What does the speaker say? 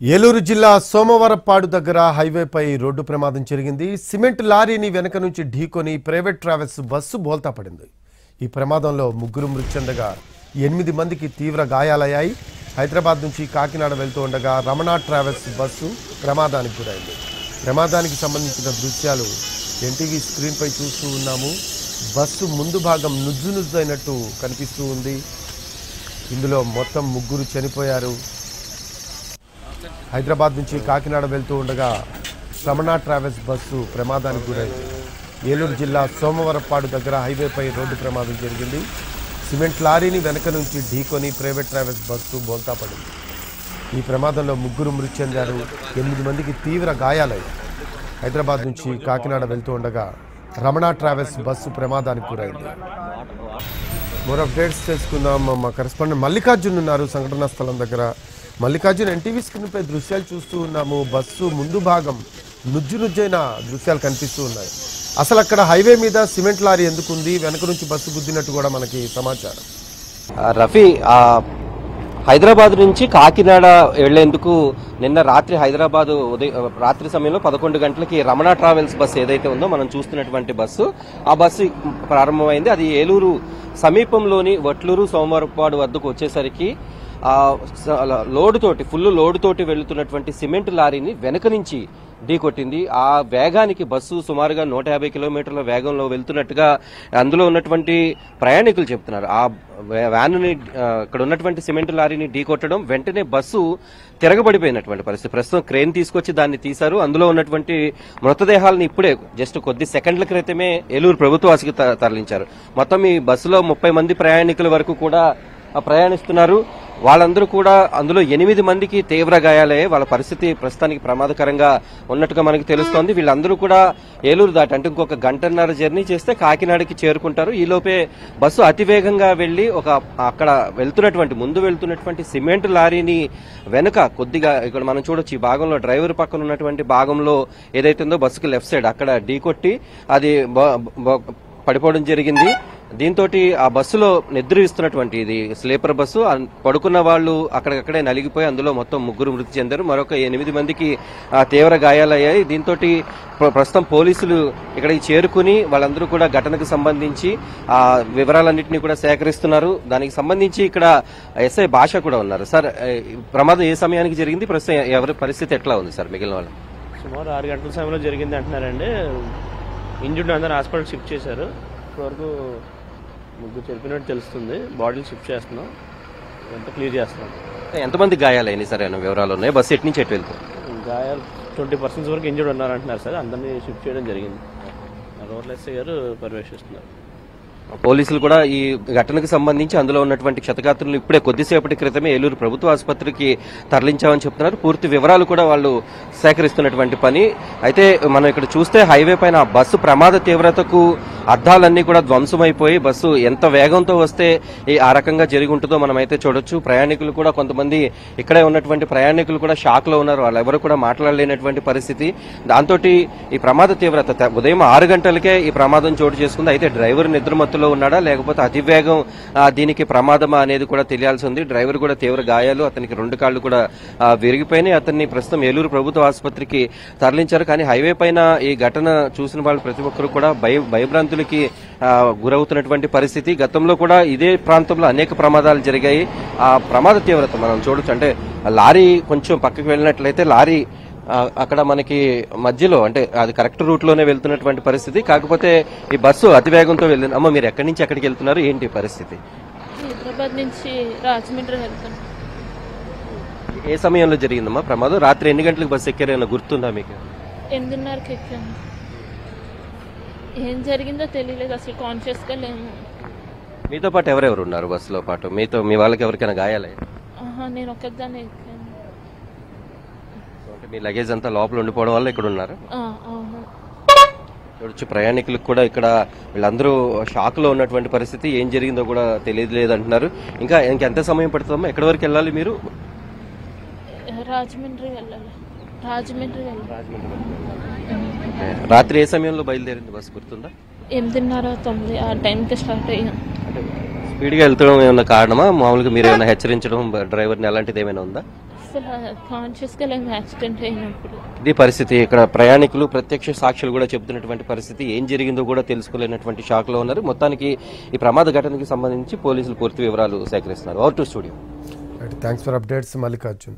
ఏలూరు జిల్లా సోమవరపాడు దగ్గర హైవేపై రోడ్డు ప్రమాదం జరిగింది. సిమెంట్ లారీని వెనక నుంచి ఢీకొని ప్రైవేట్ ట్రావెల్స్ బస్సు బోల్తా పడింది. ఈ ప్రమాదంలో ముగ్గురు మృతి చెందగా 8 మందికి తీవ్ర గాయాలయ్యాయి. హైదరాబాద్ నుంచి కాకినాడ వెళ్తూ ఉండగా రమణ ట్రావెల్స్ బస్సు ప్రమాదానికి గురైంది. ప్రమాదానికి సంబంధించిన దృశ్యాలు ఎన్టీవీ స్క్రీన్పై చూస్తూ ఉన్నాము. బస్సు ముందు భాగం నుజ్జు కనిపిస్తూ ఉంది. ఇందులో మొత్తం ముగ్గురు చనిపోయారు. హైదరాబాద్ నుంచి కాకినాడ వెళ్తూ ఉండగా రమణ ట్రావెల్స్ బస్సు ప్రమాదానికి గురైంది. ఏలూరు జిల్లా సోమవరపాడు దగ్గర హైవేపై రోడ్డు ప్రమాదం జరిగింది. సిమెంట్ లారీని వెనక నుంచి ఢీకొని ప్రైవేట్ ట్రావెల్స్ బస్సు బోల్తా పడింది. ఈ ప్రమాదంలో ముగ్గురు మృతి చెందారు. 8 మందికి తీవ్ర గాయాలయ్యాయి. హైదరాబాద్ నుంచి కాకినాడ వెళ్తూ ఉండగా రమణ ట్రావెల్స్ బస్సు ప్రమాదానికి గురైంది. మోర్ అప్డేట్స్ తెలుసుకుందాం. మా కరెస్పాండెంట్ మల్లికార్జున్ ఉన్నారు సంఘటనా స్థలం దగ్గర. మల్లికార్జున్, ఎన్టీవీ స్క్రీన్పై దృశ్యాలు చూస్తూ ఉన్నాము. బస్సు ముందు భాగం నుజ్జైన దృశ్యాలు కనిపిస్తూ ఉన్నాయి. అసలు అక్కడ హైవే మీద సిమెంట్ లారీ ఎందుకు ఉంది? వెనక నుంచి బస్సు గుద్దినట్టు కూడా మనకి సమాచారం. రఫీ, హైదరాబాద్ నుంచి కాకినాడ వెళ్లేందుకు నిన్న రాత్రి రాత్రి సమయంలో 11 గంటలకి రమణ ట్రావెల్స్ బస్సు ఏదైతే ఉందో మనం చూస్తున్నటువంటి బస్సు, ఆ బస్సు ప్రారంభమైంది. అది ఏలూరు సమీపంలోని వట్లూరు సోమవారపాడు వద్దకు వచ్చేసరికి ఫుల్ లోడ్ తోటి వెళ్తున్నటువంటి సిమెంట్ లారీని వెనక నుంచి ఢీకొట్టింది. ఆ వేగానికి బస్సు సుమారుగా 150 కిలోమీటర్ల వేగంలో వెళ్తున్నట్టుగా అందులో ఉన్నటువంటి ప్రయాణికులు చెప్తున్నారు. ఆ వ్యానుని ఇక్కడ ఉన్నటువంటి సిమెంట్ లారీని ఢీకొట్టడం, వెంటనే బస్సు తిరగబడిపోయినటువంటి పరిస్థితి. ప్రస్తుతం క్రేన్ తీసుకొచ్చి దాన్ని తీశారు. అందులో ఉన్నటువంటి మృతదేహాలను ఇప్పుడే జస్ట్ కొద్ది సెకండ్ల క్రితమే ఏలూరు ప్రభుత్వ ఆసుపత్రికి తరలించారు. మొత్తం ఈ బస్సులో 30 మంది ప్రయాణికుల వరకు కూడా ప్రయాణిస్తున్నారు. వాళ్ళందరూ కూడా అందులో 8 మందికి తీవ్ర గాయాలయ్యాయి. వాళ్ళ పరిస్థితి ప్రస్తుతానికి ప్రమాదకరంగా ఉన్నట్టుగా మనకు తెలుస్తోంది. వీళ్ళందరూ కూడా ఏలూరు దాటి అంటే ఇంకొక గంటన్నర జర్నీ చేస్తే కాకినాడకి చేరుకుంటారు. ఈలోపే బస్సు అతివేగంగా వెళ్లి అక్కడ ముందు వెళ్తున్నటువంటి సిమెంట్ లారీని వెనుక కొద్దిగా ఇక్కడ మనం చూడొచ్చు, ఈ భాగంలో డ్రైవర్ పక్కన ఉన్నటువంటి భాగంలో ఏదైతే ఉందో బస్సుకి లెఫ్ట్ సైడ్ అక్కడ ఢీకొట్టి అది పడిపోవడం జరిగింది. దీంతో ఆ బస్సులో నిద్రిస్తున్నటువంటి ఇది స్లీపర్ బస్సు, పడుకున్న వాళ్ళు అక్కడికక్కడే నలిగిపోయి అందులో మొత్తం ముగ్గురు మృతి చెందారు. మరొక 8 మందికి తీవ్ర గాయాలయ్యాయి. దీంతో ప్రస్తుతం పోలీసులు ఇక్కడికి చేరుకుని వాళ్ళందరూ కూడా ఘటనకు సంబంధించి ఆ వివరాలన్నింటినీ కూడా సేకరిస్తున్నారు. దానికి సంబంధించి ఇక్కడ ఎస్ఐ భాష కూడా ఉన్నారు. సార్, ప్రమాదం ఏ సమయానికి జరిగింది? ప్రస్తుతం ఎవరి పరిస్థితి ఎట్లా ఉంది సార్? మిగిలిన వాళ్ళు సుమారు 6 గంటల సమయంలో జరిగింది అంటున్నారండి. ఇంజుర్డ్ అందరూ హాస్పిటల్ షిఫ్ట్ చేశారు. ఇప్పటివరకు ముగ్గురు చనిపోయినట్టు తెలుస్తుంది. బాడీలు షిఫ్ట్ చేస్తున్నాం, అంతా క్లియర్ చేస్తున్నాం. ఎంతమంది గాయాలైంది సార్? ఏమైనా వివరాలు ఉన్నాయి? బస్సు ఎటు నుంచి ఎటు వెళ్తుంది? గాయాలు 20% వరకు ఇంజర్డ్ ఉన్నారంటున్నారు సార్. అందరినీ షిఫ్ట్ చేయడం జరిగింది. రోడ్ల ఎస్ఐ గారు పర్యవేక్షిస్తున్నారు. పోలీసులు కూడా ఈ ఘటనకు సంబంధించి అందులో ఉన్నటువంటి క్షతగాత్రులు ఇప్పుడే కొద్దిసేపటి క్రితమే ఏలూరు ప్రభుత్వ ఆసుపత్రికి తరలించామని చెప్తున్నారు. పూర్తి వివరాలు కూడా వాళ్ళు సేకరిస్తున్నటువంటి పని. అయితే మనం ఇక్కడ చూస్తే హైవే పైన బస్సు ప్రమాద తీవ్రతకు అద్దాలన్నీ కూడా ధ్వంసమైపోయి బస్సు ఎంత వేగంతో వస్తే ఆ రకంగా జరిగి ఉంటుందో మనం అయితే చూడొచ్చు. ప్రయాణికులు కూడా కొంతమంది ఇక్కడే ఉన్నటువంటి ప్రయాణికులు కూడా షాక్ లో ఉన్నారు. వాళ్ళు ఎవరు కూడా మాట్లాడలేనటువంటి పరిస్థితి. దాంతో ఈ ప్రమాద తీవ్రత ఉదయం 6 గంటలకే ఈ ప్రమాదం చోటు చేసుకుంది. అయితే డ్రైవర్ నిద్రమత్తులో ఉన్నాడా లేకపోతే అతివేగం దీనికి ప్రమాదమా అనేది కూడా తెలియాల్సి ఉంది. డ్రైవర్ కూడా తీవ్ర గాయాలు, అతనికి 2 కాళ్లు కూడా విరిగిపోయినాయి. అతన్ని ప్రస్తుతం ఏలూరు ప్రభుత్వ ఆసుపత్రికి తరలించారు. కానీ హైవే పైన ఈ ఘటన చూసిన వాళ్ళు ప్రతి ఒక్కరు కూడా భయభ్రాంతులకి గురవుతున్నటువంటి పరిస్థితి. గతంలో కూడా ఇదే ప్రాంతంలో అనేక ప్రమాదాలు జరిగాయి. ఆ ప్రమాద తీవ్రత మనం చూడొచ్చు. అంటే లారీ కొంచెం పక్కకి వెళ్ళినట్లయితే లారీ అక్కడ మనకి మధ్యలో అంటే అది కరెక్ట్ రూట్ లోనే వెళ్తున్నటువంటి పరిస్థితి. కాకపోతే ఈ బస్సు అతివేగంతో వెళ్ళింది. అమ్మ, మీరు ఎక్కడి నుంచి ఎక్కడికి వెళ్తున్నారు? ఏంటి పరిస్థితి? హైదరాబాద్ నుంచి రాజమండ్రి వెళ్తాను. ఏ సమయంలో జరిగిందమ్మా ప్రమాదం? రాత్రి ఎన్ని గంటలకు బస్సు ఎక్కారైనా గుర్తుందా మీకు? 8:30కి ఎక్కాను. ఏం జరిగిందో తెలియలేదు, అసలు కాన్షియస్ గా లేము. మీతో పాటు ఎవరెవరు ఉన్నారు బస్సులో పాటు? మీ వాళ్ళకి ఎవరికైనా గాయాలే? నేను ఒక్కదాన్ని ఎక్కాను. మీ లగేజ్ అంతా లోపల ఉండిపోవడం వల్ల ఇక్కడ ఉన్నారు. అవును. చూడొచ్చు, ప్రయాణికులకు కూడా ఇక్కడ వీళ్ళందరూ షాక్ లో ఉన్నటువంటి పరిస్థితి. ఏం జరిగిందో కూడా తెలియలేదు అంటున్నారు. ఇంకెంత సమయం పడుతుందమ్మా? ఎక్కడి వరకు వెళ్ళాలి మీరు? రాజమండ్రి వెళ్ళాలి. రాత్రి ఏ సమయంలో బయలుదేరింది బస్సు గుర్తుందా? 8:30-9 ఆ టైంకి స్టార్ట్ అయ్యాం. స్పీడ్ గా వెళ్తడం ఏమైనా కారణమా? మామూలుగా మీరు ఏమైనా హెచ్చరించడం డ్రైవర్ని అలాంటిది ఏమైనా ఉందా? అసలు కాన్షియస్గా లేము యాక్సిడెంట్ అయినప్పుడు. ఇది పరిస్థితి. ఇక్కడ ప్రయాణికులు ప్రత్యక్ష సాక్షులు కూడా చెబుతున్నటువంటి పరిస్థితి. ఏం జరిగిందో కూడా తెలుసుకోలేనటువంటి షాక్ లో ఉన్నారు. మొత్తానికి ఈ ప్రమాద ఘటనకి సంబంధించి పోలీసులు పూర్తి వివరాలు సేకరిస్తున్నారు. Over to studio. Thanks for updates Mallikarjun.